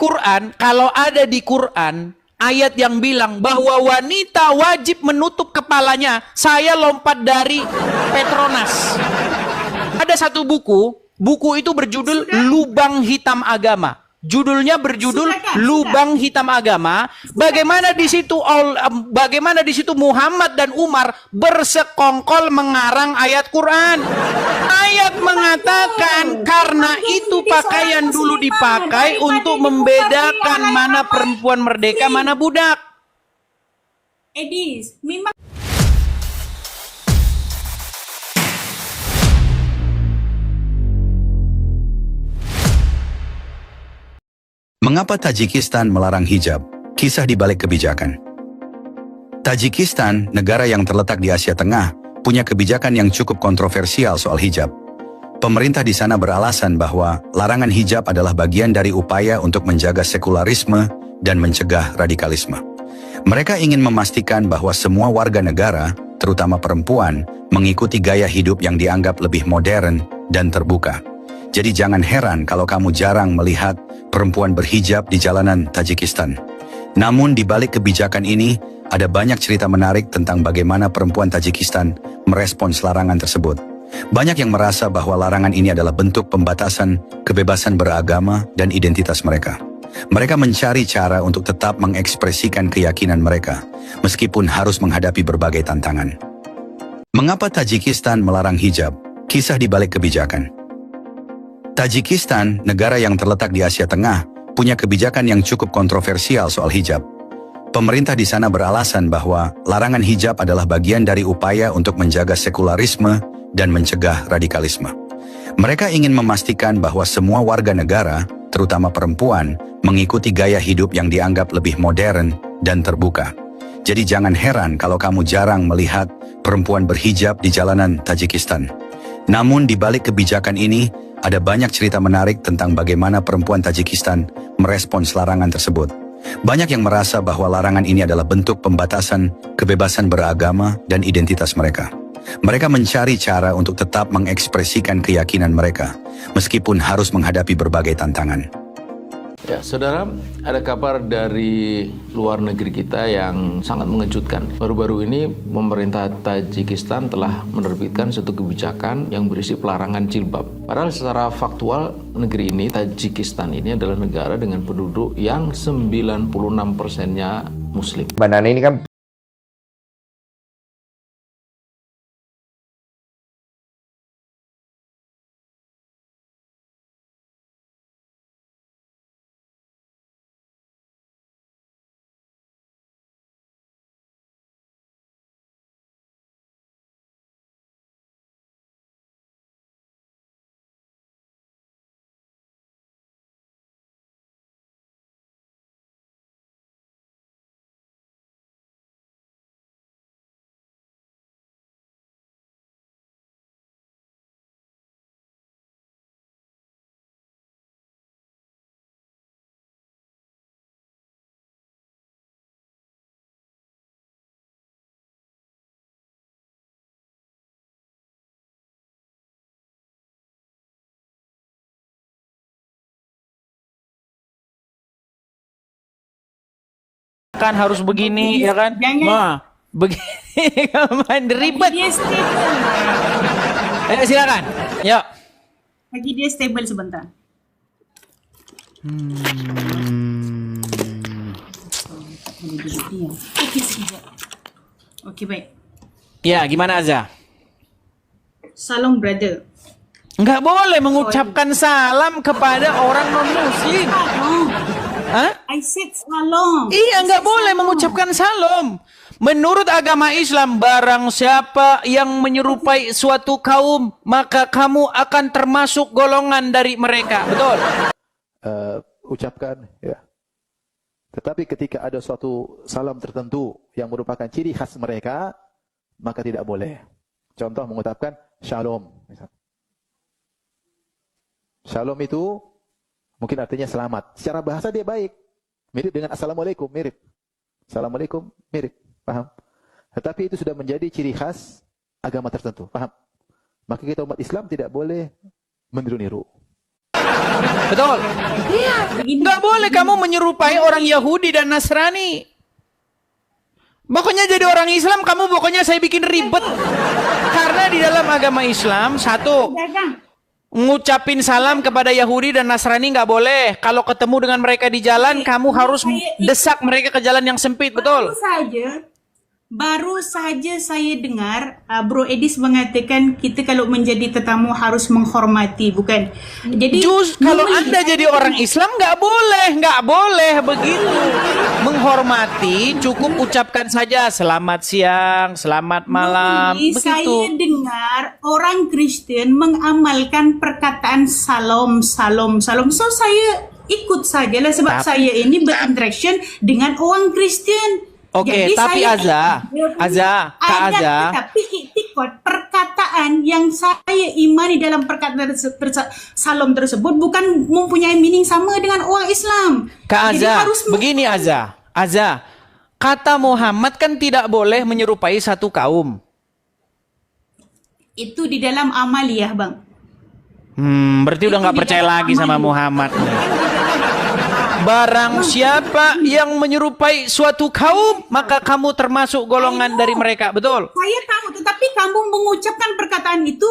Quran, kalau ada di Quran ayat yang bilang bahwa wanita wajib menutup kepalanya, saya lompat dari Petronas. Ada satu buku itu berjudul Lubang Hitam Agama. Judulnya berjudul Lubang Hitam Agama. Bagaimana di situ Muhammad dan Umar bersekongkol mengarang ayat Quran. Ayat mengatakan karena itu pakaian dulu dipakai untuk membedakan mana perempuan merdeka, mana budak. Edis, memang Mengapa Tajikistan melarang hijab? Kisah di balik kebijakan. Tajikistan, negara yang terletak di Asia Tengah, punya kebijakan yang cukup kontroversial soal hijab. Pemerintah di sana beralasan bahwa larangan hijab adalah bagian dari upaya untuk menjaga sekularisme dan mencegah radikalisme. Mereka ingin memastikan bahwa semua warga negara, terutama perempuan, mengikuti gaya hidup yang dianggap lebih modern dan terbuka. Jadi jangan heran kalau kamu jarang melihat perempuan berhijab di jalanan Tajikistan. Namun di balik kebijakan ini, ada banyak cerita menarik tentang bagaimana perempuan Tajikistan merespons larangan tersebut. Banyak yang merasa bahwa larangan ini adalah bentuk pembatasan kebebasan beragama dan identitas mereka. Mereka mencari cara untuk tetap mengekspresikan keyakinan mereka, meskipun harus menghadapi berbagai tantangan. Mengapa Tajikistan melarang hijab? Kisah di balik kebijakan. Tajikistan, negara yang terletak di Asia Tengah, punya kebijakan yang cukup kontroversial soal hijab. Pemerintah di sana beralasan bahwa larangan hijab adalah bagian dari upaya untuk menjaga sekularisme dan mencegah radikalisme. Mereka ingin memastikan bahwa semua warga negara, terutama perempuan, mengikuti gaya hidup yang dianggap lebih modern dan terbuka. Jadi jangan heran kalau kamu jarang melihat perempuan berhijab di jalanan Tajikistan. Namun di balik kebijakan ini, ada banyak cerita menarik tentang bagaimana perempuan Tajikistan merespons larangan tersebut. Banyak yang merasa bahwa larangan ini adalah bentuk pembatasan kebebasan beragama dan identitas mereka. Mereka mencari cara untuk tetap mengekspresikan keyakinan mereka, meskipun harus menghadapi berbagai tantangan. Ya, saudara, ada kabar dari luar negeri kita yang sangat mengejutkan. Baru-baru ini, pemerintah Tajikistan telah menerbitkan satu kebijakan yang berisi pelarangan jilbab. Padahal secara faktual, negeri ini, Tajikistan ini adalah negara dengan penduduk yang 96%-nya Muslim. Banana ini kan Harus begini, ya kan? Begini, main ribet. dia stable. Silakan. Yuk. Bagi dia stable sebentar. Oke, siap. Oke, baik. Ya, gimana Azza? Salam brother. Nggak boleh mengucapkan salam kepada orang non-muslim. Hah? I said salam. Iya, nggak boleh mengucapkan salam. Menurut agama Islam, barang siapa yang menyerupai suatu kaum, maka kamu akan termasuk golongan dari mereka. Betul? Ucapkan, ya. Tetapi ketika ada suatu salam tertentu yang merupakan ciri khas mereka, maka tidak boleh. Contoh mengucapkan shalom. Shalom itu mungkin artinya selamat. Secara bahasa dia baik. Mirip dengan assalamualaikum, mirip. Assalamualaikum, mirip. Paham? Tetapi itu sudah menjadi ciri khas agama tertentu. Paham? Maka kita umat Islam tidak boleh meniru-niru. Betul? Iya. Nggak boleh kamu menyerupai orang Yahudi dan Nasrani. Pokoknya jadi orang Islam, kamu pokoknya saya bikin ribet. Karena di dalam agama Islam, satu, Dagang. ngucapin salam kepada Yahudi dan Nasrani nggak boleh. Kalau ketemu dengan mereka di jalan, kamu harus desak mereka ke jalan yang sempit, betul? Baru saja saya dengar Bro Edis mengatakan kita kalau menjadi tetamu harus menghormati, bukan? Jadi Kalau Anda jadi orang Islam nggak boleh begitu. Menghormati cukup ucapkan saja selamat siang, selamat malam, Saya begitu. dengar orang Kristen mengamalkan perkataan salam. So saya ikut sajalah sebab saya ini berinteraction dengan orang Kristen. Oke, Jadi tapi saya Kak Aza. Tapi iktikad perkataan yang saya imani dalam perkataan salam tersebut bukan mempunyai meaning sama dengan orang Islam. Kak Jadi Aza, harus begini Aza, kata Muhammad kan tidak boleh menyerupai satu kaum. itu di dalam amaliyah, Bang. Berarti udah Itu nggak di percaya dalam lagi sama amaliyah. Muhammad nih. Barang siapa yang menyerupai suatu kaum, maka kamu termasuk golongan dari mereka, betul? Saya tahu, tetapi kamu mengucapkan perkataan itu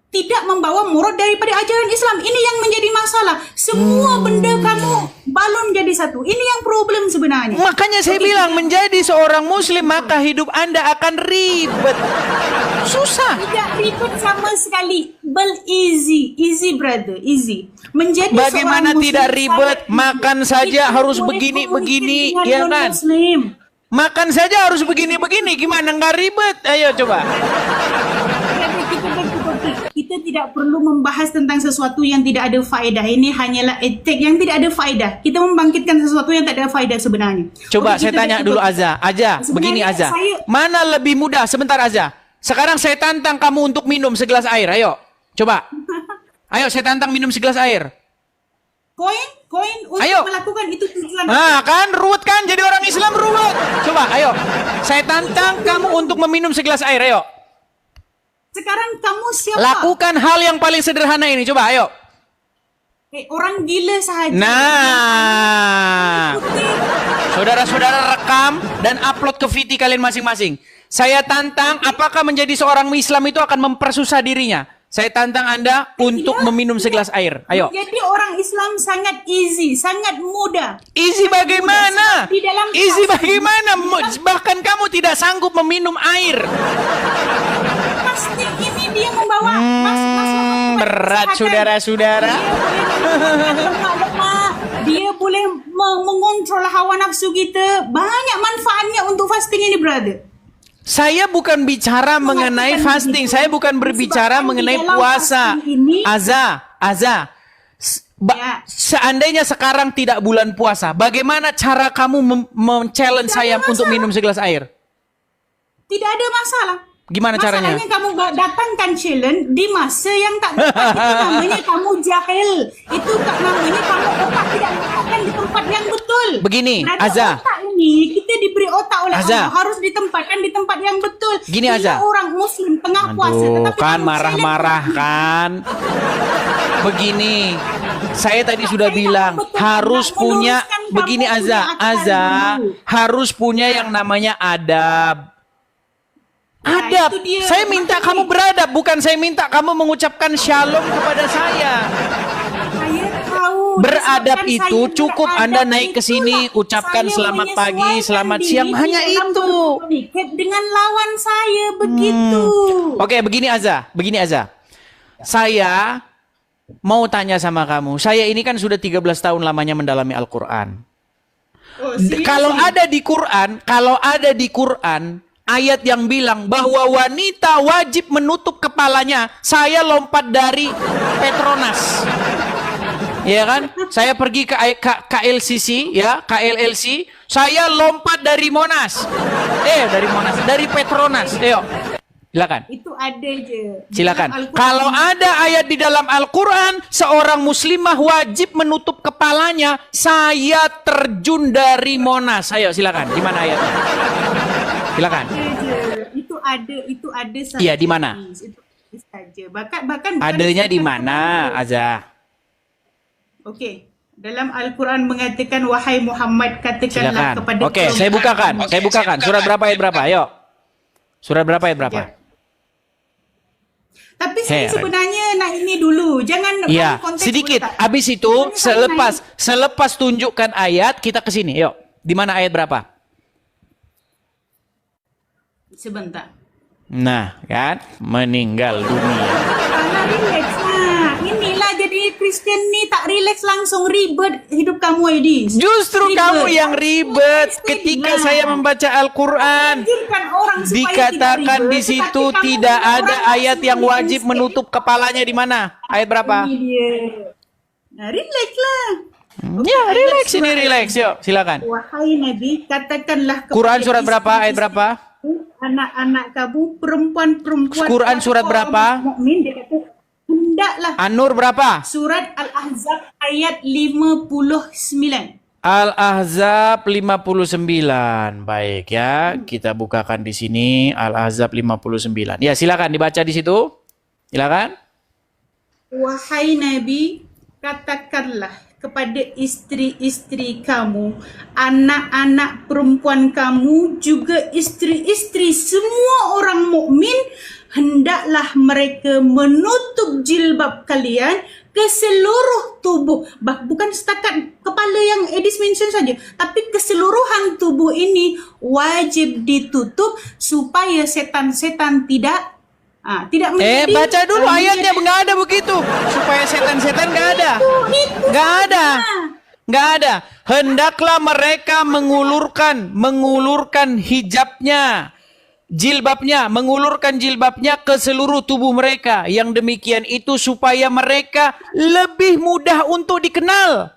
tidak membawa murad daripada ajaran Islam. Ini yang menjadi masalah. Semua benda kamu balon jadi satu. Ini yang problem sebenarnya. Makanya saya bilang menjadi seorang muslim maka hidup Anda akan ribet. Susah. Tidak ribet sama sekali. Easy brother, easy. Menjadi Bagaimana seorang tidak muslim ribet? sangat Makan easy. saja Kita harus boleh begini-begini, komunikasi dengan ya kan? non-Muslim. Makan saja harus begini-begini, gimana nggak ribet? Ayo coba. Jadi kita tidak perlu membahas tentang sesuatu yang tidak ada faedah. Ini hanyalah etik yang tidak ada faedah. Kita membangkitkan sesuatu yang tak ada faedah sebenarnya. Coba Oke, saya kita tanya ikut. dulu Aza, begini Sebenarnya Aza. saya- Mana lebih mudah? Sebentar Aza. Sekarang saya tantang kamu untuk minum segelas air, ayo. Coba. Ayo saya tantang minum segelas air. Koin untuk Ayo. melakukan itu tujuan. Nah kan ruwet kan, jadi orang Islam ruwet. Coba ayo. Saya tantang kamu untuk meminum segelas air, ayo. Sekarang kamu siapa? Lakukan hal yang paling sederhana ini, coba ayo. Orang gila sahaja. Nah, saudara-saudara rekam dan upload ke VT kalian masing-masing. Saya tantang, apakah menjadi seorang Islam itu akan mempersusah dirinya? Saya tantang Anda untuk meminum segelas air. Ayo. Jadi orang Islam sangat easy, sangat mudah. Easy bagaimana? Di dalam Easy fasting. bagaimana? Bahkan kamu tidak sanggup meminum air. Fasting ini dia membawa Berat saudara-saudara. Dia boleh mengontrol hawa nafsu kita. Banyak manfaatnya untuk fasting ini, brother. Saya bukan bicara mengenai fasting. Saya bukan berbicara Disebabkan mengenai di dalam puasa. fasting ini- Aza. Ya. Seandainya sekarang tidak bulan puasa, bagaimana cara kamu men-challenge Tidak saya ada untuk masalah. minum segelas air? Tidak ada masalah. Gimana caranya? Masalahnya kamu datangkan challenge di masa yang tak tepat. Itu namanya kamu jahil. Itu namanya kamu otak tidak ditempatkan di tempat yang betul. Begini, Berarti Aza. otak ini kita diberi otak oleh Aza. Allah, harus ditempatkan di tempat yang betul. Gini, Bila Aza. orang muslim tengah puasa Aduh, tetapi kan kamu marah-marah challenge, kan. Begini, saya tadi sudah Saya bilang betul harus nak punya meluruskan kamu begini punya akal Aza, dulu. harus punya yang namanya adab. Nah, Adab. itu dia. Saya minta Makanya- kamu beradab, bukan saya minta kamu mengucapkan shalom kepada saya. Saya tahu. Beradab disebabkan itu saya cukup beradab Anda naik ke sini, itulah ucapkan saya selamat pagi, menyesuaikan selamat diri siang, hanya dalam itu. berkomunikasi dengan lawan saya begitu. Oke, begini Aza. Saya mau tanya sama kamu. Saya ini kan sudah 13 tahun lamanya mendalami Al-Quran. Kalau ada di Quran ayat yang bilang bahwa wanita wajib menutup kepalanya, saya lompat dari Petronas. Ya kan? Saya pergi ke KLCC, ya, KLLC, saya lompat dari Monas. Dari Petronas. Ayo. Silakan. Itu ada je. Silakan. Dalam Al-Quran. Kalau ada ayat di dalam Al-Quran, seorang muslimah wajib menutup kepalanya. Saya terjun dari Monas. Ayo silakan. Di mana ayatnya? Silakan. Itu ada saja. Iya, di mana? Itu saja. Bahkan bukan Adanya di mana, Aza? Okey. Dalam Al-Quran mengatakan, wahai Muhammad, katakanlah Silakan. kepada Oke, saya bukakan. Surat berapa ayat berapa? Ayo. Surat berapa ayat berapa? Ya. Tapi saya Heran. sebenarnya nak ini dulu. Jangan Iya, konteks sedikit. Ustaz. Habis itu Sebenarnya saya selepas tunjukkan ayat kita ke sini. Yuk. Di mana ayat berapa? Sebentar. Nah, kan? Meninggal dunia. Alah, relax lah. Inilah jadi Kristen ni tak relax langsung ribet hidup kamu, Aidis. Justru Ribet. kamu yang ribet Steady ketika lah. saya membaca Al-Quran. Anjurkan orang supaya Dikatakan tidak di ribet, situ tetapi kamu tidak orang ada langsung ayat yang bikin wajib steady. menutup kepalanya di mana? Ayat berapa? Ini dia. Nah, relax lah. Okey, Ya, ayat relax ini surat- relax. Yuk, silakan. Wahai Nabi, katakanlah kepada Quran surat berapa? istri-istri Ayat berapa? anak-anak kamu, perempuan-perempuan Quran surat orang berapa? mukmin, dia kata hendaklah. An-Nur berapa? Surat Al-Ahzab ayat 59. Al-Ahzab 59. Baik ya, kita bukakan di sini Al-Ahzab 59. Ya, silakan dibaca di situ. Silakan. Wahai Nabi, katakanlah kepada istri-istri kamu, anak-anak perempuan kamu, juga istri-istri semua orang mukmin, hendaklah mereka menutup jilbab kalian ke seluruh tubuh. Bukan setakat kepala yang Edis mention saja, tapi keseluruhan tubuh ini wajib ditutup supaya setan-setan tidak menjadi. Baca dulu ayatnya, nggak ada begitu. Supaya setan-setan nggak ada. Nggak ada. Nggak ada. Hendaklah mereka mengulurkan hijabnya, mengulurkan jilbabnya ke seluruh tubuh mereka. Yang demikian itu supaya mereka lebih mudah untuk dikenal.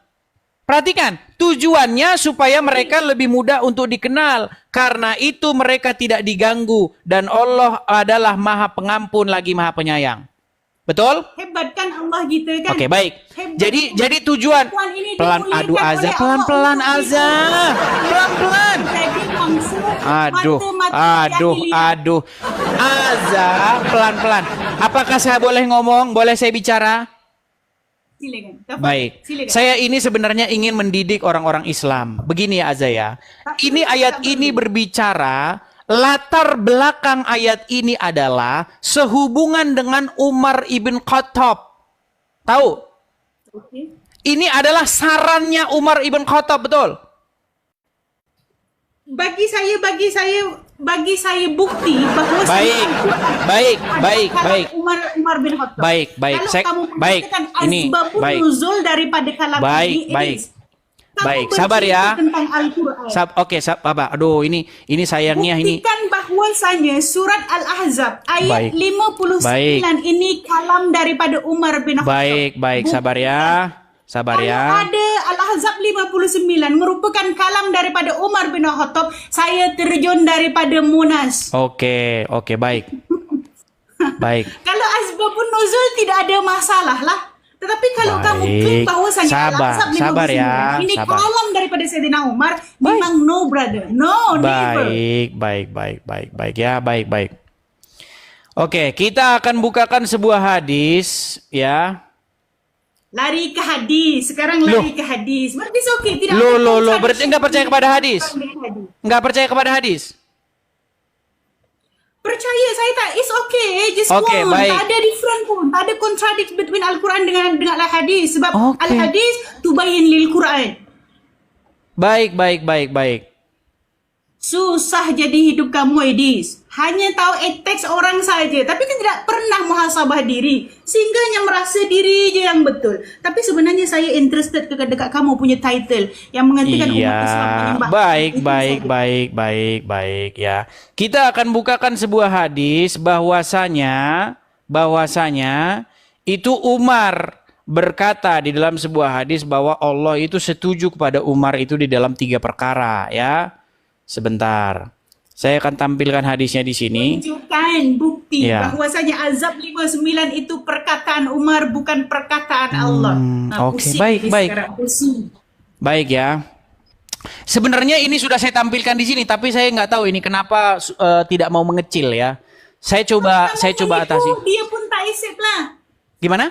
Perhatikan, tujuannya supaya mereka lebih mudah untuk dikenal. Karena itu mereka tidak diganggu. Dan Allah adalah Maha Pengampun lagi Maha Penyayang. Betul? Hebat kan Allah gitu kan? Oke, baik. Hebat. Jadi tujuan Perempuan ini pelan dimuliakan aduh oleh Azza, Allah pelan-pelan untuk Azza. dimuliakan. Pelan-pelan. Jadi maksud Aduh. Azza, pelan-pelan. Apakah saya boleh ngomong? Boleh saya bicara? Silakan. Dapat? Baik, Silakan. saya ini sebenarnya ingin mendidik orang-orang Islam. Begini ya Azza ya. Ini ayat ini berbicara, latar belakang ayat ini adalah sehubungan dengan Umar ibn Khattab. Tahu? Okey. Ini adalah sarannya Umar ibn Khattab, betul? Bagi saya bukti bahawa Baik. Umar bin Khattab. Baik. Kalau kamu mengatakan Ini, asbabun baik. nuzul daripada kalam ini, Baik. kamu Baik, sabar bercerita ya. tentang Al-Quran. Oke, Bapak. Aduh, ini sayangnya ini. Buktikan bahwasanya surat Al-Ahzab ayat Baik. 59 ini kalam daripada Umar bin Khattab. Baik, sabar ya. Sabar Kalau ya. ada Al-Ahzab 59 merupakan kalam daripada Umar bin Khattab, saya terjun daripada Monas. Oke, baik. Baik. Kalau asbabun nuzul tidak ada masalah lah. Tetapi kalau Baik. kamu klaim bahwasanya Sabar, Al-Ahzab 59 sabar ya, ini sabar. kalam daripada Sayyidina Umar, memang no brother. No, never. Baik ya, baik. Oke, kita akan bukakan sebuah hadis ya. Lari ke hadis. Sekarang lari ke hadis. Berarti okey, tidak ada Loh, contradiction. berarti enggak percaya kepada hadis? Enggak percaya kepada hadis? Percaya saya tak, it's okay, just Okay, go on. baik. Tak ada different pun, tak ada contradict between Al-Quran dengan Al-Hadis, sebab Okay. Al-Hadis tubayin lil Quran. Baik. Susah jadi hidup kamu, Edis. Hanya tahu attacks orang saja, tapi kan tidak pernah muhasabah diri, sehingga hanya merasa diri je yang betul. Tapi sebenarnya saya interested dekat kamu punya title yang mengatakan umat Islam menyembah. Baik, Itu saja. baik ya. Kita akan bukakan sebuah hadis bahwasanya itu Umar berkata di dalam sebuah hadis bahwa Allah itu setuju kepada Umar itu di dalam 3 perkara ya. Sebentar. Saya akan tampilkan hadisnya di sini. Tunjukkan bukti Ya. bahwasanya azab 59 itu perkataan Umar, bukan perkataan Allah. Oke, pusing baik, ini baik. sekarang, pusing. Baik ya. Sebenarnya ini sudah saya tampilkan di sini, tapi saya nggak tahu ini kenapa tidak mau mengecil ya. Saya coba Kamu menipu, atasi. dia pun tak accept lah. Gimana?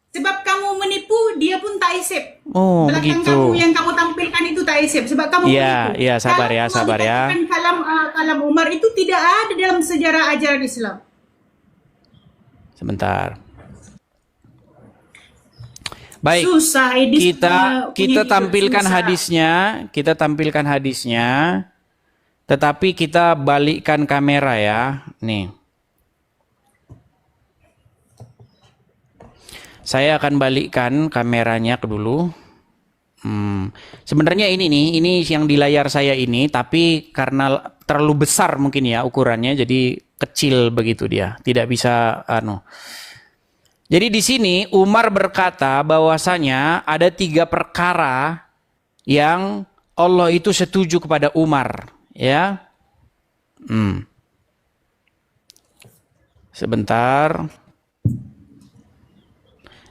Sebab kamu menipu, dia pun Taisep. Oh, Belakang begitu. kamu yang kamu tampilkan itu Taisep. Sebab kamu Iya, begitu. iya, sabar Kalau ya, mau sabar ya. dikatakan kalam Umar itu tidak ada dalam sejarah ajaran Islam. Sebentar. Baik. Susah Edis Kita punya hidup tampilkan susah. hadisnya, tetapi kita balikkan kamera ya. Nih. Saya akan balikkan kameranya ke dulu. Sebenarnya ini yang di layar saya ini, tapi karena terlalu besar mungkin ya ukurannya, jadi kecil begitu dia, tidak bisa Jadi di sini Umar berkata bahwasanya ada 3 perkara yang Allah itu setuju kepada Umar, ya. Sebentar.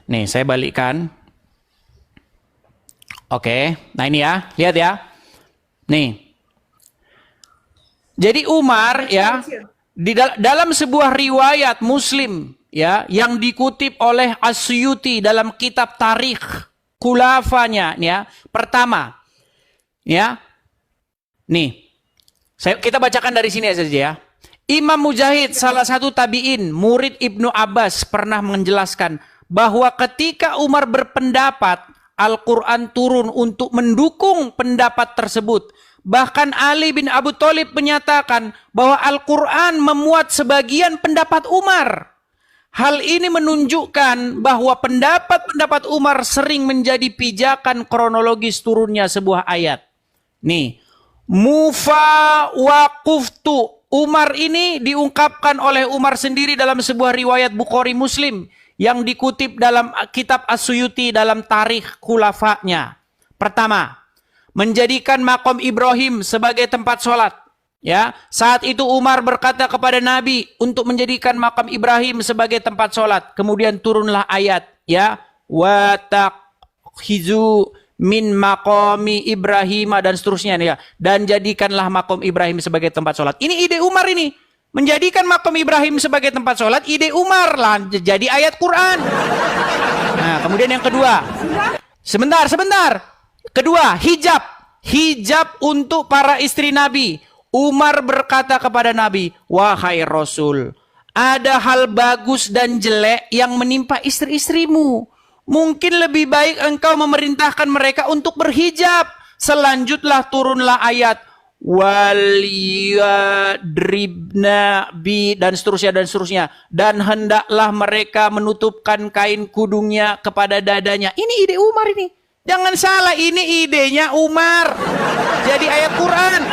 Nih, saya balikkan. Oke, nah ini ya, lihat ya. Nih. Jadi Umar ya, dalam sebuah riwayat Muslim ya, yang dikutip oleh As-Suyuti dalam kitab Tarikh Khulafanya ya. Pertama, ya. Nih. Kita bacakan dari sini saja ya. Imam Mujahid, salah satu tabi'in, murid Ibnu Abbas, pernah menjelaskan bahwa ketika Umar berpendapat, Al-Quran turun untuk mendukung pendapat tersebut. Bahkan Ali bin Abu Thalib menyatakan bahwa Al-Quran memuat sebagian pendapat Umar. Hal ini menunjukkan bahwa pendapat-pendapat Umar sering menjadi pijakan kronologis turunnya sebuah ayat. Nih, mufa waquftu. Umar ini diungkapkan oleh Umar sendiri dalam sebuah riwayat Bukhari Muslim yang dikutip dalam kitab As-Suyuti dalam Tarikh Khulafanya. Pertama, menjadikan makom Ibrahim sebagai tempat sholat. Ya, saat itu Umar berkata kepada Nabi untuk menjadikan makam Ibrahim sebagai tempat sholat. Kemudian turunlah ayat, ya, wa takhizu min maqami Ibrahim dan seterusnya ya. Dan jadikanlah makom Ibrahim sebagai tempat sholat. Ini ide Umar ini. Menjadikan makom Ibrahim sebagai tempat sholat, ide Umar lah, jadi ayat Quran. Nah, kemudian yang kedua. Sebentar. Kedua, hijab. Hijab untuk para istri Nabi. Umar berkata kepada Nabi, wahai Rasul, ada hal bagus dan jelek yang menimpa istri-istrimu. Mungkin lebih baik engkau memerintahkan mereka untuk berhijab. Selanjutnya turunlah ayat waliyadribna bi dan seterusnya, dan hendaklah mereka menutupkan kain kudungnya kepada dadanya. Ini ide Umar ini. Jangan salah, ini idenya Umar. Jadi ayat Quran.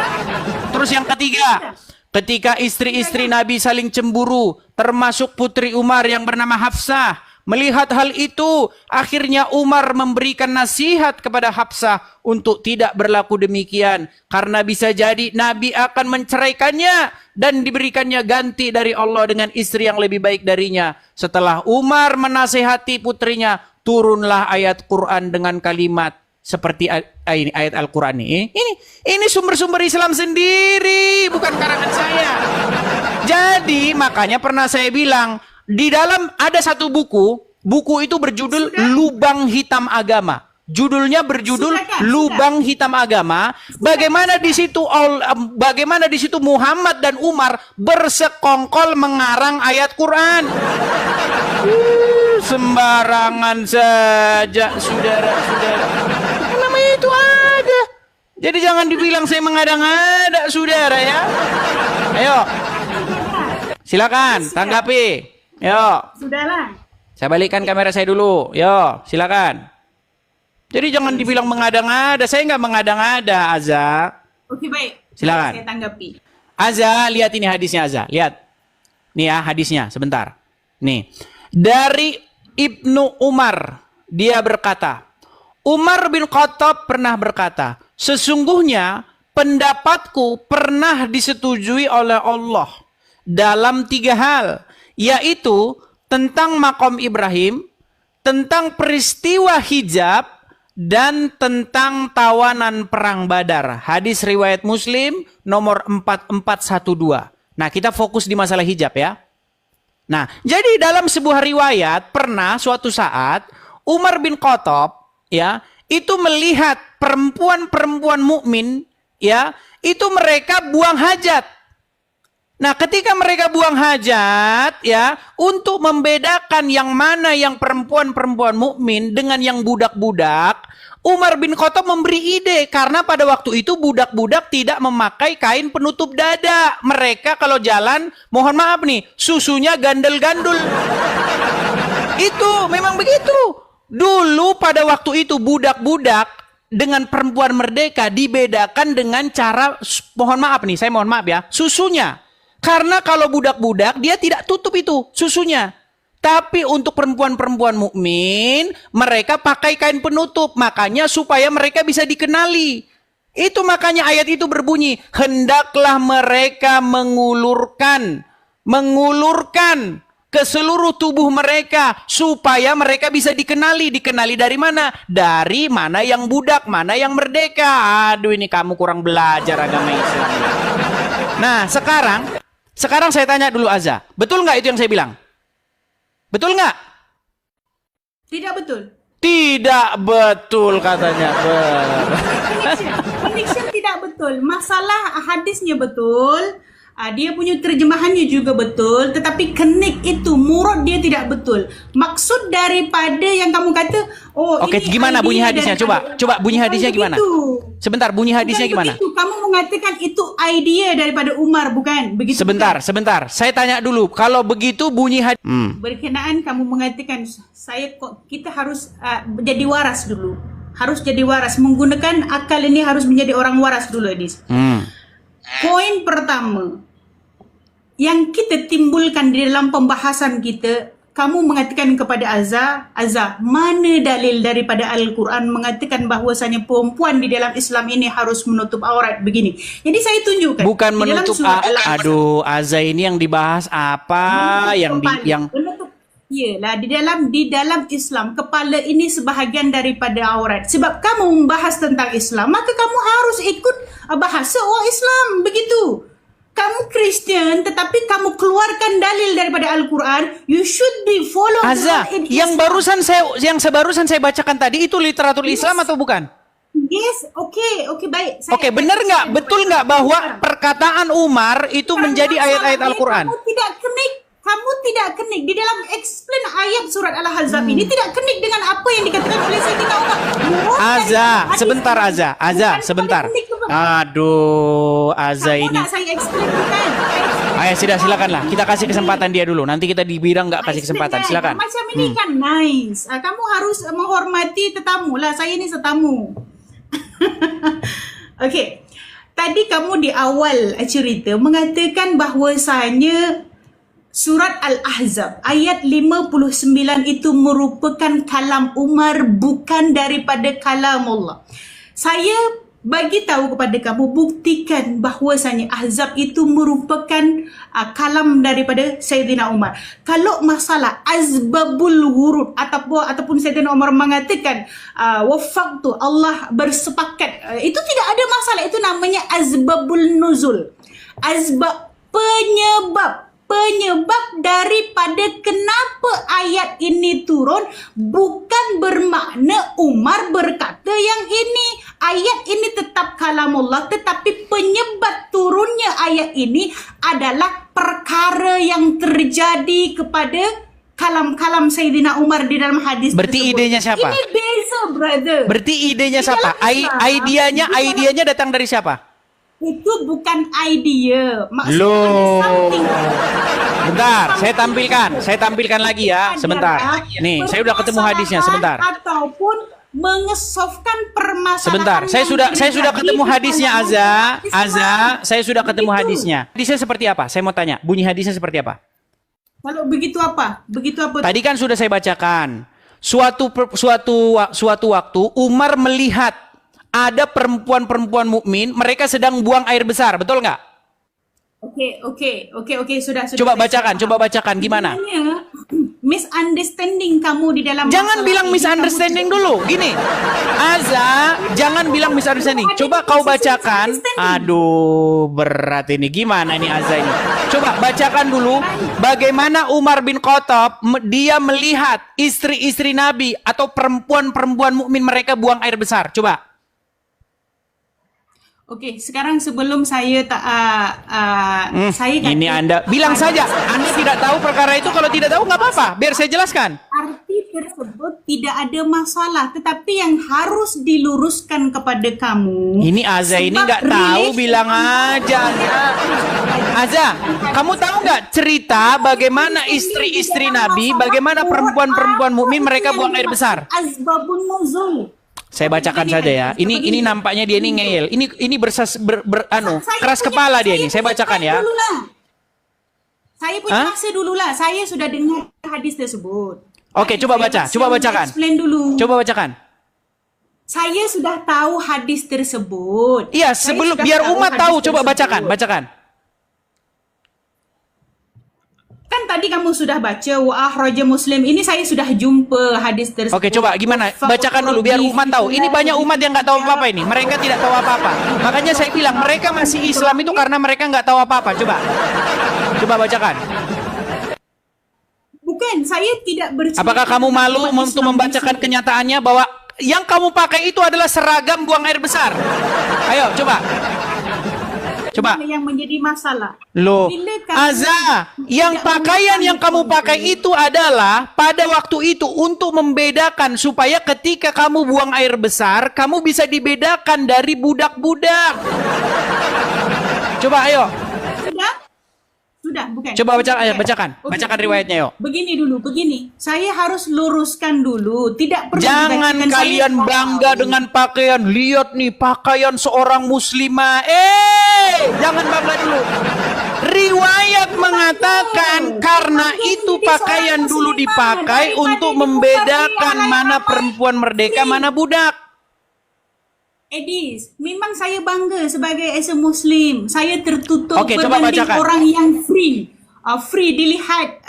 Terus yang ketiga, ketika istri-istri Nabi saling cemburu, termasuk putri Umar yang bernama Hafsah. Melihat hal itu, akhirnya Umar memberikan nasihat kepada Hafsah untuk tidak berlaku demikian. Karena bisa jadi Nabi akan menceraikannya dan diberikannya ganti dari Allah dengan istri yang lebih baik darinya. Setelah Umar menasihati putrinya, turunlah ayat Quran dengan kalimat seperti ini, ayat Al-Quran ini. Ini sumber-sumber Islam sendiri, bukan karangan saya. Jadi makanya pernah saya bilang, di dalam ada satu buku itu berjudul Lubang Hitam Agama. Judulnya berjudul Lubang Hitam Agama. Bagaimana di situ Muhammad dan Umar bersekongkol mengarang ayat Quran. Sembarangan saja, saudara-saudara. Namanya itu ada. Jadi jangan dibilang saya mengada-ngada, saudara ya. Ayo, silakan tanggapi. Yo. Sudahlah. Saya balikkan kamera saya dulu. Yo, silakan. Jadi jangan dibilang mengada-ngada. Saya nggak mengada-ngada, Aza. Oke, baik. Silakan. Saya tanggapi. Aza, lihat ini hadisnya, Aza. Lihat. Nih ya hadisnya, sebentar. Nih. Dari Ibnu Umar, dia berkata, Umar bin Khattab pernah berkata, sesungguhnya pendapatku pernah disetujui oleh Allah dalam 3 hal. Yaitu tentang makom Ibrahim, tentang peristiwa hijab, dan tentang tawanan perang Badar. Hadis riwayat Muslim nomor 4412. Nah, kita fokus di masalah hijab ya. Nah, jadi dalam sebuah riwayat pernah suatu saat Umar bin Khattab ya, itu melihat perempuan-perempuan mukmin, ya, itu mereka buang hajat. Nah, ketika mereka buang hajat, ya, untuk membedakan yang mana yang perempuan-perempuan mukmin dengan yang budak-budak, Umar bin Khattab memberi ide karena pada waktu itu budak-budak tidak memakai kain penutup dada. Mereka kalau jalan, mohon maaf nih, susunya gandul-gandul. Itu memang begitu. Dulu pada waktu itu budak-budak dengan perempuan merdeka dibedakan dengan cara, mohon maaf nih, saya mohon maaf ya, susunya. Karena kalau budak-budak dia tidak tutup itu susunya. Tapi untuk perempuan-perempuan mukmin mereka pakai kain penutup. Makanya supaya mereka bisa dikenali. Itu makanya ayat itu berbunyi, hendaklah mereka mengulurkan ke seluruh tubuh mereka supaya mereka bisa dikenali. Dikenali dari mana? Dari mana yang budak, mana yang merdeka. Aduh, ini kamu kurang belajar agama Islam. Nah, sekarang saya tanya dulu Aza, betul nggak itu yang saya bilang? Betul nggak? Tidak betul. Tidak betul katanya. Connection tidak betul. Masalah hadisnya betul. Dia punya terjemahannya juga betul, tetapi connect itu murad dia tidak betul. Maksud daripada yang kamu kata, oh oke, ini gimana bunyi hadisnya? daripada, Coba bunyi hadisnya gimana? Sebentar, bunyi hadisnya gimana? Begitu. Kamu mengatakan itu idea daripada Umar, bukan? Begitu. Sebentar. Saya tanya dulu. Kalau begitu bunyi hadis. Berkenaan kamu mengatakan kita harus jadi waras dulu. Harus jadi waras, menggunakan akal ini harus menjadi orang waras dulu, Edis. Poin pertama yang kita timbulkan di dalam pembahasan kita, kamu mengatakan kepada Azza, mana dalil daripada Al-Quran mengatakan bahwasanya perempuan di dalam Islam ini harus menutup aurat begini. Jadi saya tunjukkan. Bukan menutup aduh, Azza ini yang dibahas apa? Menutup. Iyalah, di dalam Islam kepala ini sebahagian daripada aurat. Sebab kamu membahas tentang Islam, maka kamu harus ikut bahasa orang Islam, begitu. Kamu Kristian tetapi kamu keluarkan dalil daripada Al-Quran, you should be follow Azza, yang sebarusan saya bacakan tadi itu literatur Islam atau bukan? Yes, oke, baik. Oke, benar nggak? Betul nggak bahwa perkataan Umar itu menjadi ayat-ayat Al-Quran? Kamu tidak kenik di dalam explain ayat surat Al-Ahzab ini, tidak kenik dengan apa yang dikatakan oleh Sayyidina Umar. Azza, sebentar. Aduh, Azza ini. Nak saya explain bukan? Ayo sudah, silakanlah. Kita kasih kesempatan dia dulu. Nanti kita dibilang nggak kasih kesempatan. Silakan. Macam ini kan nice. Kamu harus menghormati tetamu lah. Saya ini setamu. Okey. Tadi kamu di awal cerita mengatakan bahwasanya Surat Al-Ahzab ayat 59 itu merupakan kalam Umar, bukan daripada kalam Allah. Saya bagi tahu kepada kamu, buktikan bahwasanya Ahzab itu merupakan kalam daripada Sayyidina Umar. Kalau masalah azbabul wurud ataupun Sayyidina Umar mengatakan wafaqtu, Allah bersepakat, itu tidak ada masalah. Itu namanya azbabul nuzul. Azbab, penyebab daripada kenapa ayat ini turun bukan bermakna Umar berkata yang ini. Ayat ini tetap kalamullah, tetapi penyebab turunnya ayat ini adalah perkara yang terjadi kepada kalam-kalam Sayyidina Umar di dalam hadis Berarti tersebut. idenya siapa? Ini beza, brother. Berarti idenya siapa? Idenya datang dari siapa? Itu bukan idea. Maksudnya Loh. Bentar, saya tampilkan lagi ya, sebentar. Nih, saya udah ketemu hadisnya, sebentar. Ataupun mengesofkan permasalahan. Sebentar, saya sudah ketemu hadisnya, Azza, saya sudah ketemu hadisnya. Hadisnya seperti apa? Saya mau tanya, bunyi hadisnya seperti apa? Kalau begitu apa? Tadi kan sudah saya bacakan. Suatu waktu Umar melihat ada perempuan-perempuan mukmin, mereka sedang buang air besar, betul nggak? Oke, sudah. Coba bacakan, gimana? Misunderstanding kamu di dalam. Jangan bilang misunderstanding dulu. Gini, Aza, jangan bilang misunderstanding. Coba kau bacakan. Aduh, berat ini. Gimana ini Aza ini? Coba bacakan dulu bagaimana Umar bin Khattab dia melihat istri-istri Nabi atau perempuan-perempuan mukmin mereka buang air besar. Coba. Oke, sekarang sebelum saya saya kata, Ini Anda bilang saja. Anda tidak tahu perkara itu. Kalau tidak tahu nggak apa-apa. Biar saya jelaskan. arti tersebut tidak ada masalah, tetapi yang harus diluruskan kepada kamu. Ini Aza ini sebab nggak tahu, relation- bilang aja. Aza, kamu tahu nggak cerita bagaimana istri-istri Nabi, bagaimana perempuan-perempuan mukmin mereka buang air besar? Asbabun nuzul. Saya bacakan saja ya. Ini nampaknya dia ini ngeyel. Ini keras kepala dia ini. Saya bacakan ya. Saya punya masa dulu lah. Saya sudah dengar hadis tersebut. Oke, coba baca. Coba bacakan. Explain dulu. Coba bacakan. Saya sudah tahu hadis tersebut. Iya, Saya sebelum sudah biar umat hadis tahu, coba tersebut. bacakan, bacakan. Kan tadi kamu sudah baca wa akhraja Muslim. Ini saya sudah jumpa hadis tersebut. Oke, coba gimana? Bacakan dulu biar umat tahu. Ini banyak umat yang nggak tahu apa-apa ini. Mereka tidak tahu apa-apa. Makanya saya bilang mereka masih Islam itu karena mereka nggak tahu apa-apa. Coba. Coba bacakan. Bukan, saya tidak bercerita. Apakah kamu malu bahwa untuk Islam membacakan di sini. kenyataannya bahwa yang kamu pakai itu adalah seragam buang air besar? Ayo, coba. Coba. Yang menjadi masalah. Loh, Bila kamu Aza, yang tidak pakaian yang kamu menggunakan pakai itu adalah pada waktu itu untuk membedakan supaya ketika kamu buang air besar, kamu bisa dibedakan dari budak-budak. Coba ayo, Sudah, bukan. coba baca, ayo, bacakan, Oke. bacakan riwayatnya yuk. Begini dulu, begini. Saya harus luruskan dulu. Tidak perlu Jangan dibacakan. kalian Saya bangga tahu. dengan pakaian. Lihat nih pakaian seorang muslimah. Jangan bangga dulu. Riwayat mengatakan karena itu pakaian dulu dipakai untuk membedakan mana perempuan merdeka, mana budak. Edis, memang saya bangga sebagai as a Muslim. Saya tertutup Oke, coba berbanding bacakan. orang yang free. Free dilihat.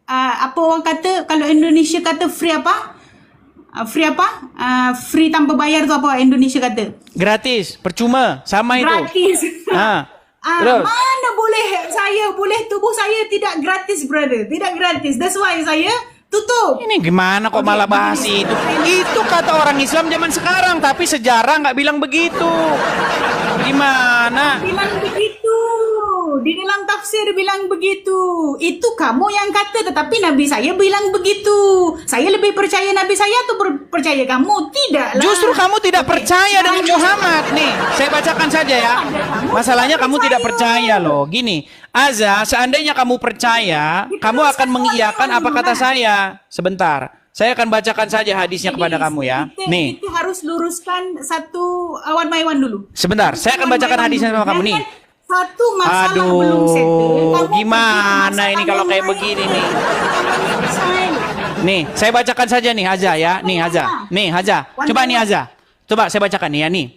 Apa orang kata, kalau Indonesia kata free apa? Free apa? Free tanpa bayar tu apa Indonesia kata? Gratis, percuma, sama itu. Gratis. Terus. Mana boleh tubuh saya tidak gratis, brother. Tidak gratis. That's why saya tutup. Ini gimana kok malah bahas itu? Itu kata orang Islam zaman sekarang, tapi sejarah nggak bilang begitu. Gimana? Bilang begitu. Di dalam tafsir bilang begitu. Itu kamu yang kata, tetapi Nabi saya bilang begitu. Saya lebih percaya Nabi saya atau percaya kamu? Tidak lah. Justru kamu tidak percaya dengan Muhammad. Nih, saya bacakan saja ya. Masalahnya kamu tidak percaya loh. Gini, Aza, seandainya kamu percaya, kamu akan mengiyakan apa kata saya. Sebentar, saya akan bacakan saja hadisnya kepada kamu ya. Nih, Kita harus luruskan satu one by one dulu. sebentar, saya akan bacakan hadisnya sama kamu nih. Satu masalah belum settle. Aduh, gimana ini kalau kayak begini nih? Nih, saya bacakan saja nih Haza ya. Nih Haza. Nih Haza. Coba nih Haza. Coba saya bacakan nih ya nih.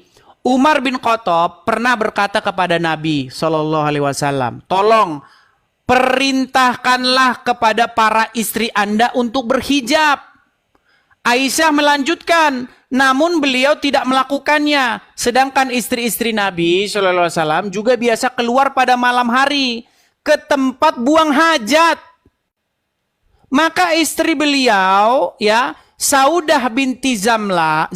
Umar bin Khattab pernah berkata kepada Nabi Shallallahu Alaihi Wasallam, tolong perintahkanlah kepada para istri Anda untuk berhijab. Aisyah melanjutkan, namun beliau tidak melakukannya. Sedangkan istri-istri Nabi Shallallahu Alaihi Wasallam juga biasa keluar pada malam hari ke tempat buang hajat. Maka istri beliau, ya, Saudah binti Zam'ah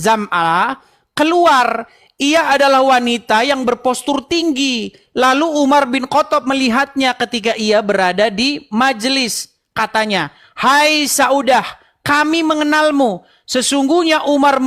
keluar. Ia adalah wanita yang berpostur tinggi. Lalu Umar bin Khattab melihatnya ketika ia berada di majelis. Katanya, "Hai Saudah, kami mengenalmu." Sesungguhnya Umar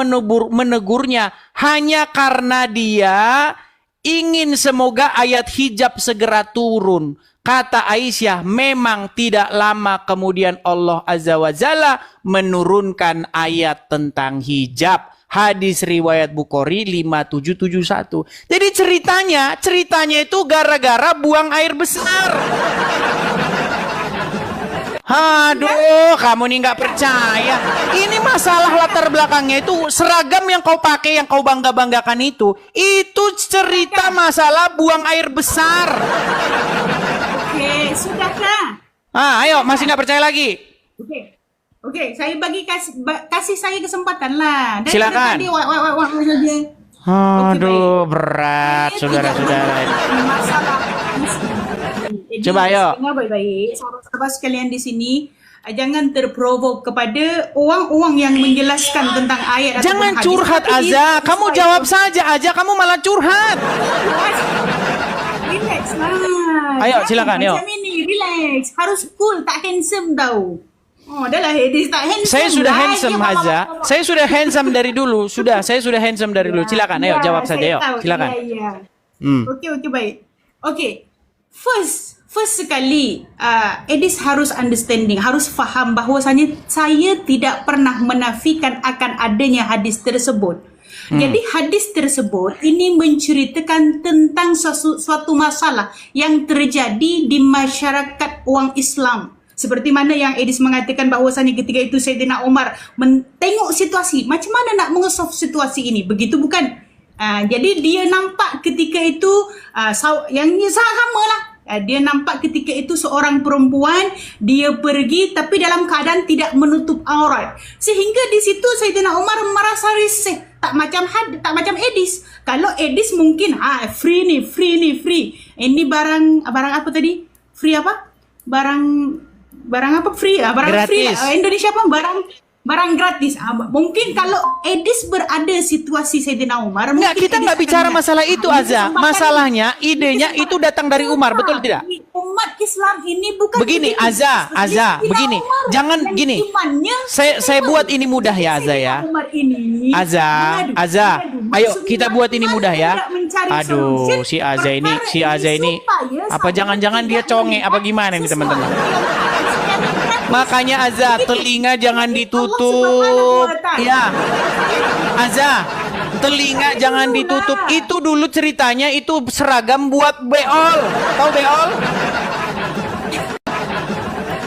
menegurnya hanya karena dia ingin semoga ayat hijab segera turun. Kata Aisyah, memang tidak lama kemudian Allah Azza wa Jalla menurunkan ayat tentang hijab. Hadis riwayat Bukhari 5771. Jadi ceritanya itu gara-gara buang air besar. Aduh, kamu nih nggak percaya. Ini masalah latar belakangnya itu seragam yang kau pakai, yang kau bangga-banggakan itu cerita masalah buang air besar. Oke, sudahkah? Ayo, masih nggak percaya lagi? Oke. Okey, saya bagi kasih saya kesempatan lah. Silakan. Tadi wak saja. Aduh, berat saudara-saudara. Masalah. Jadi, Coba, ayo. dengar baik-baik, sahabat-sahabat sekalian di sini, jangan terprovok kepada orang-orang yang menjelaskan tentang ayat. Jangan ataupun hadis. curhat, Tapi Aza. Kamu supaya- jawab saja, Aza. Kamu malah curhat. Relax lah. Ayo, Jangan silakan, yuk. Macam ini, relax. Harus cool, tak handsome tau. Oh, dah lah Hedis, tak handsome. Saya sudah lah. handsome, Dia Aza. Saya sudah handsome dari dulu. Saya sudah handsome dari dulu. Silakan, ayo Ya, jawab saya saja, yuk. tahu. Silakan. Ya. Hmm. Okey, baik. Okey. First sekali, Edis harus understanding, harus faham bahwasanya saya tidak pernah menafikan akan adanya hadis tersebut. Jadi hadis tersebut ini menceritakan tentang suatu masalah yang terjadi di masyarakat orang Islam. Seperti mana yang Edis mengatakan bahwasanya ketika itu Sayyidina Umar tengok situasi, macam mana nak mengesolve situasi ini, begitu bukan? Jadi dia nampak ketika itu yang sama lah. Dia nampak ketika itu seorang perempuan, dia pergi tapi dalam keadaan tidak menutup aurat. Sehingga di situ Sayyidina Umar merasa risih. Tak macam Edis. Kalau Edis mungkin free nih. Ini barang apa tadi? Free apa? Barang apa free? Barang Gratis. free. Indonesia apa? Barang gratis. Mungkin kalau Edis berada situasi Sayyidina Umar, Enggak, mungkin kita Edis nggak bicara akan masalah itu, Aza. Masalahnya, idenya itu datang dari Umar, betul tidak? Umat Islam ini bukan Begini, Aza, Sayyidina begini. Umar Jangan yang gini. imannya Saya buat ini mudah ya, Aza ya. Sayyidina Umar ini. Aza, ayo Maksudnya kita buat ini mudah ya. tidak mencari Aduh, solution si Aza ini, supaya apa saya jangan-jangan dia tidak conge apa melihat gimana nih teman-teman? sesuatu yang secara gratis. Makanya Aza, telinga jangan Allah ditutup. Subhanahu wa Ta'ala. Ya. Aza, telinga jangan ditutup. Itu dulu ceritanya itu seragam buat beol. Tahu beol?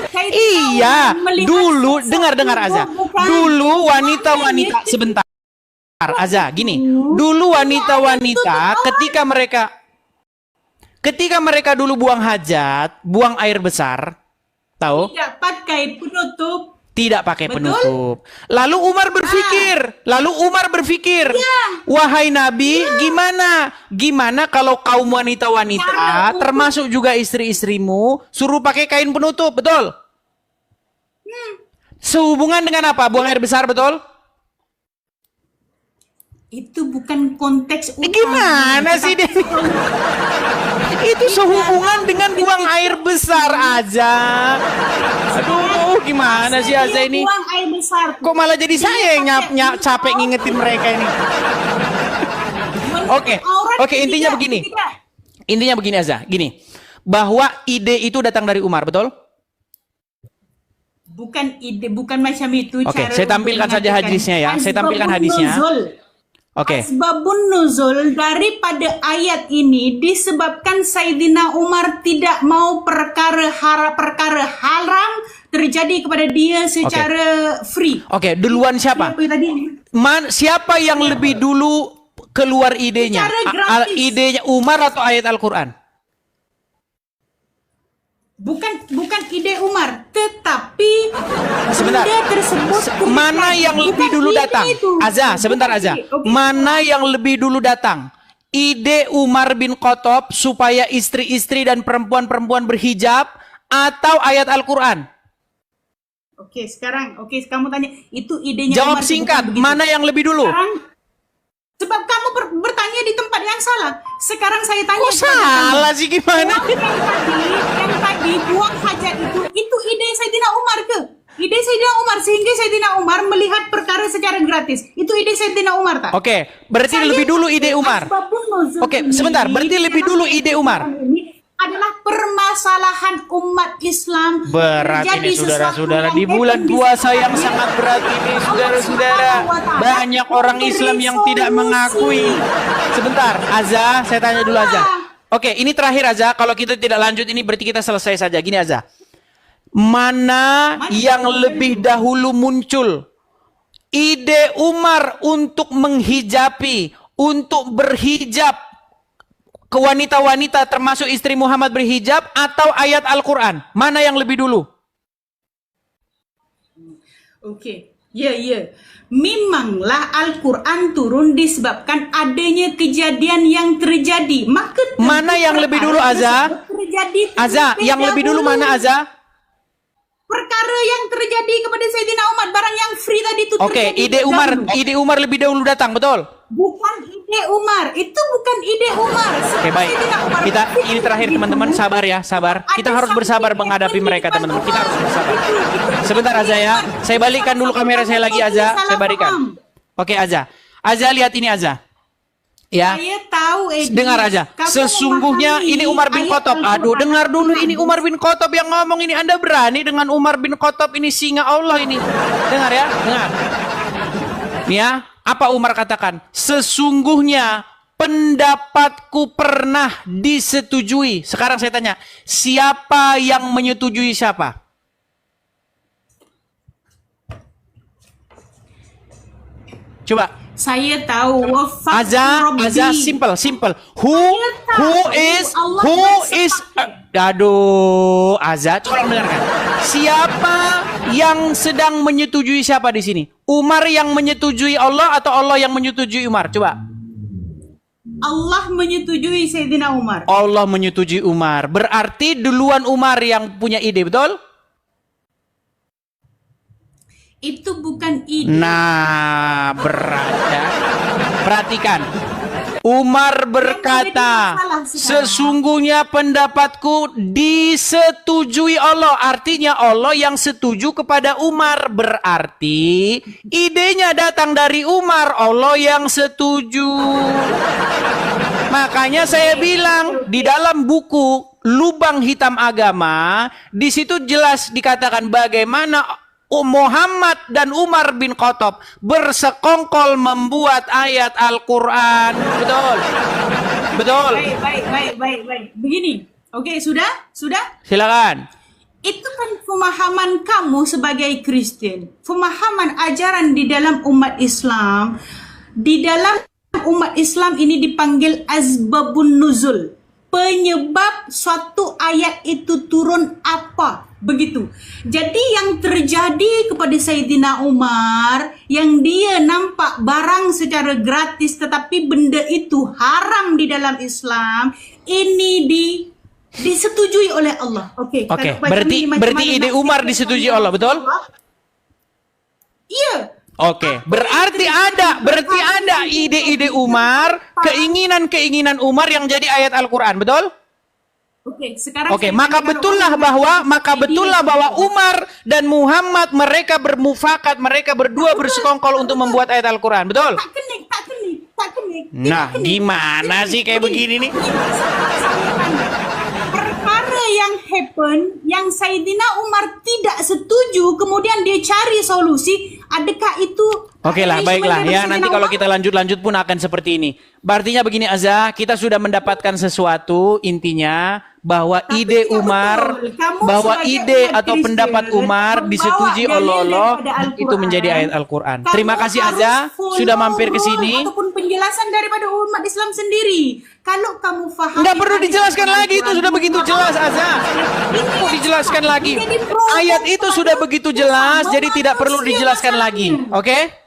Saya Iya, tahu melihat dulu sesuatu dengar Aza. bukan. Dulu wanita-wanita sebentar. Aza, gini. Dulu wanita-wanita ketika mereka dulu buang hajat, buang air besar, tahu? tidak pakai penutup. Tidak pakai Betul? penutup. Lalu Umar berpikir, wahai Nabi, gimana kalau kaum wanita-wanita, termasuk juga istri-istrimu, suruh pakai kain penutup, betul? Sehubungan dengan apa? Buang air besar, betul? Itu bukan konteks utama. Gimana sih Denny? Itu sehubungan dengan buang air besar aja. Aduh, gimana sih Aza ini? Buang air besar. Kok malah jadi saya yang capek ngingetin mereka ini? Oke, intinya begini. Intinya begini Aza, gini. Bahwa ide itu datang dari Umar, betul? Bukan ide, bukan macam itu. Oke, cara saya tampilkan untuk saja mengatakan. hadisnya ya. Saya tampilkan Asbabun hadisnya. nuzul. Oke. Asbabun nuzul daripada ayat ini disebabkan Sayyidina Umar tidak mau perkara haram terjadi kepada dia secara free. Oke, duluan siapa? Apa tadi? Siapa yang lebih dulu keluar idenya? Secara gratis. Idenya Umar atau ayat Al-Quran? Bukan ide Umar, tetapi Sebentar. ide tersebut Mana yang lebih dulu ide datang? itu. Aza, sebentar Bukan Aza. ide. Oke. Mana yang lebih dulu datang? Ide Umar bin Khattab supaya istri-istri dan perempuan-perempuan berhijab atau ayat Al-Quran? Oke, sekarang kamu tanya itu idenya Jawab Umar, singkat, bukan begitu. mana yang lebih dulu? Sekarang sebab kamu bertanya di tempat yang salah. Sekarang saya tanya Kok kepada kamu. salah sih gimana? Yang tadi buang hajat itu ide Sayyidina Umar ke? Ide Sayyidina Umar sehingga Sayyidina Umar melihat perkara secara gratis. Itu ide Sayyidina Umar tak? Oke, berarti lebih dulu ide Umar. Asbabun nuzul Oke, ini, sebentar, berarti lebih dulu ide Umar. Ini adalah permasalahan umat Islam. Berat Terjadi ini sesuatu saudara-saudara yang di bulan happen di puasa yang sekitarnya. sangat berat ini saudara-saudara. Allah Subhanahu wa Ta'ala Banyak orang Islam yang tidak mengakui. Sebentar, Aza, saya tanya dulu Aza. Oke, ini terakhir Aza, kalau kita tidak lanjut ini berarti kita selesai saja. Gini Aza. Mana yang lebih dahulu muncul? Ide Umar untuk menghijabi, untuk berhijab ke wanita-wanita termasuk istri Muhammad berhijab atau ayat Al-Quran? Mana yang lebih dulu? Okey. Ya, ya. Memanglah Al-Quran turun disebabkan adanya kejadian yang terjadi. Maka Mana yang lebih dulu, Azza? Terjadi Azza, yang lebih dulu mana, Azza? Perkara yang terjadi kepada Sayyidina Umar, barang yang free tadi itu Oke, terjadi. ide Umar lebih dahulu datang, betul? Bukan ide Umar. Itu bukan ide Umar. Oke, baik. Sayyidina Umar Kita berfirman ini terakhir begitu. teman-teman, sabar ya, sabar. Kita Ada harus bersabar satu menghadapi yang mereka, teman-teman. Kita harus bersabar. Itu Sebentar, Azza ya. Saya balikan dulu kamera saya lagi, Azza. Salah Saya balikan. paham. Oke, Azza. Azza, lihat ini, Azza. Ya. Saya tahu, Edi. Dengar aja. Kamu Sesungguhnya memahami ini Umar bin ayat Khattab. Al-Quran. Aduh, dengar dulu, ini Umar bin Khattab yang ngomong ini. Anda berani dengan Umar bin Khattab, ini singa Allah ini. Dengar ya, dengar. Nih ya, apa Umar katakan? Sesungguhnya pendapatku pernah disetujui. Sekarang saya tanya, siapa yang menyetujui siapa? Coba. Saya tahu wafat Azza, simple. Who is aduh, Azza, tolong dengarkan. Siapa yang sedang menyetujui siapa di sini? Umar yang menyetujui Allah atau Allah yang menyetujui Umar? Coba. Allah menyetujui Sayyidina Umar. Allah menyetujui Umar. Berarti duluan Umar yang punya ide, betul? Itu bukan ide. Nah, berat ya. Perhatikan. Umar berkata, sesungguhnya pendapatku disetujui Allah. Artinya Allah yang setuju kepada Umar. Berarti idenya datang dari Umar. Allah yang setuju. Makanya saya bilang di dalam buku Lubang Hitam Agama, di situ jelas dikatakan bagaimana Muhammad dan Umar bin Khattab bersekongkol membuat ayat Al-Quran. Betul. Betul. Baik. Begini. Oke, sudah? Silakan. Itu kan pemahaman kamu sebagai Kristen. Pemahaman ajaran di dalam umat Islam. Di dalam umat Islam ini dipanggil asbabun nuzul. Penyebab suatu ayat itu turun apa? Begitu. Jadi yang terjadi kepada Sayyidina Umar, yang dia nampak barang secara gratis tetapi benda itu haram di dalam Islam, ini disetujui oleh Allah. Oke. Berarti ide Umar disetujui Allah, betul? Iya. Oke, berarti ada ide-ide Umar, keinginan-keinginan Umar yang jadi ayat Al-Quran, betul? Oke, maka betullah bahwa Umar dan Muhammad mereka bermufakat, mereka berdua bersekongkol untuk membuat ayat Al-Quran, betul? Tak kenik. Nah, gimana sih kayak begini nih? Perkara yang happen, yang Sayyidina Umar tidak setuju, kemudian dia cari solusi, adakah itu... Oke lah, baiklah ya. Nanti kalau kita lanjut pun akan seperti ini. Artinya begini, Azza, kita sudah mendapatkan sesuatu, intinya bahwa ide Umar, bahwa ide atau pendapat Umar disetujui oleh Allah, itu menjadi ayat Al-Quran. Terima kasih, Azza, sudah mampir ke sini. Ataupun penjelasan daripada umat Islam sendiri. Kalau kamu faham, nggak perlu dijelaskan lagi, itu sudah begitu jelas, Azza. Mau dijelaskan lagi. Ayat itu sudah begitu jelas, jadi tidak perlu dijelaskan lagi. Oke?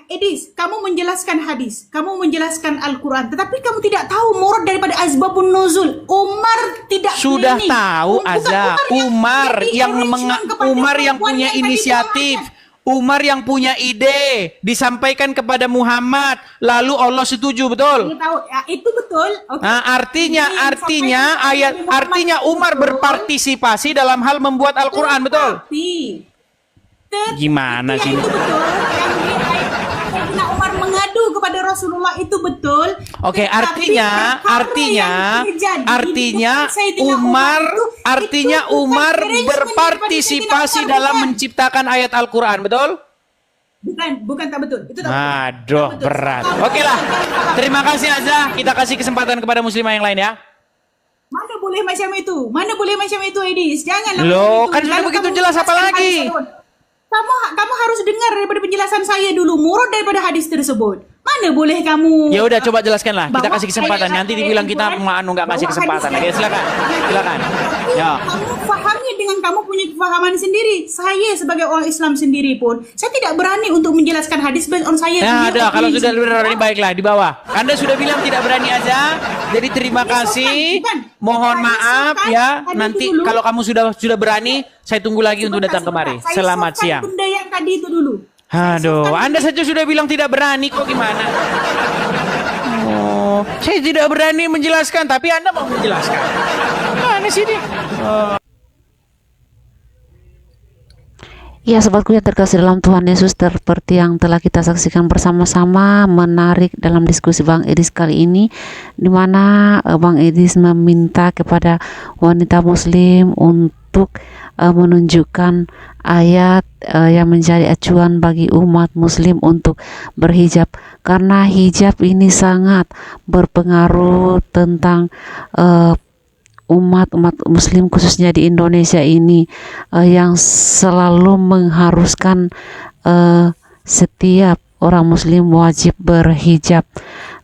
Edis, kamu menjelaskan hadis, kamu menjelaskan Al-Quran, tetapi kamu tidak tahu murad daripada asbabun nuzul. Umar tidak sudah planning. Tahu, Azza. Umar yang punya inisiatif. Umar yang punya ide disampaikan kepada Muhammad, lalu Allah setuju, betul? Itu betul. Okay. Nah, artinya Umar berpartisipasi dalam hal membuat Al-Quran, betul? Gimana sih? Itu betul. Yang Umar mengadu kepada Rasulullah itu betul. Oke, artinya Umar berpartisipasi dalam menciptakan ayat Al-Quran, betul? Bukan tak betul. Itu tak Aduh, betul. berat. Oke lah. Terima kasih, Azza. Kita kasih kesempatan kepada muslimah yang lain ya. Mana boleh macam itu, Edis. Janganlah. Loh, kan sudah begitu jelas, apa lagi? Kamu harus dengar daripada penjelasan saya dulu, murad daripada hadis tersebut. Mana boleh kamu? Ya udah coba jelaskanlah. Kita Bawa kasih kesempatan. ayat- Nanti ayat dibilang kita Al-Quran, nggak kasih bawa kesempatan. hadis. Ya silakan. Silakan. Ya. Kamu pahami dengan kamu punya kefahaman sendiri. Saya sebagai orang Islam sendiri pun, saya tidak berani untuk menjelaskan hadis based on saya. Nah, punya ada kalau opini sudah sendiri. berani baiklah di bawah. Anda sudah bilang tidak berani aja. Jadi terima kasih. Mohon maaf ya. Nanti kalau kamu sudah berani, saya tunggu lagi untuk datang kemari. Saya Selamat softkan siang. benda yang tadi itu dulu. Aduh, Anda saja sudah bilang tidak berani kok gimana? Oh, saya tidak berani menjelaskan, tapi Anda mau menjelaskan. Mana sih ini? Ya sobatku yang terkasih dalam Tuhan Yesus, seperti yang telah kita saksikan bersama-sama, menarik dalam diskusi Bang Edis kali ini, di mana Bang Edis meminta kepada wanita muslim untuk menunjukkan ayat yang menjadi acuan bagi umat muslim untuk berhijab, karena hijab ini sangat berpengaruh tentang umat muslim khususnya di Indonesia ini yang selalu mengharuskan setiap orang muslim wajib berhijab.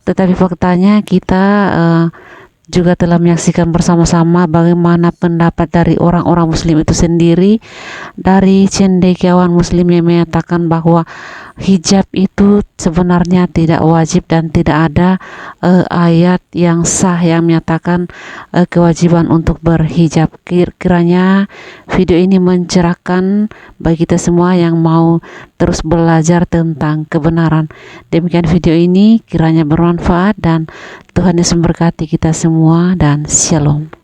Tetapi faktanya kita juga telah menyaksikan bersama-sama bagaimana pendapat dari orang-orang muslim itu sendiri, dari cendekiawan muslim yang menyatakan bahwa hijab itu sebenarnya tidak wajib dan tidak ada ayat yang sah yang menyatakan kewajiban untuk berhijab. Kiranya video ini mencerahkan bagi kita semua yang mau terus belajar tentang kebenaran. Demikian video ini, kiranya bermanfaat dan Tuhan Yesus memberkati kita semua dan shalom.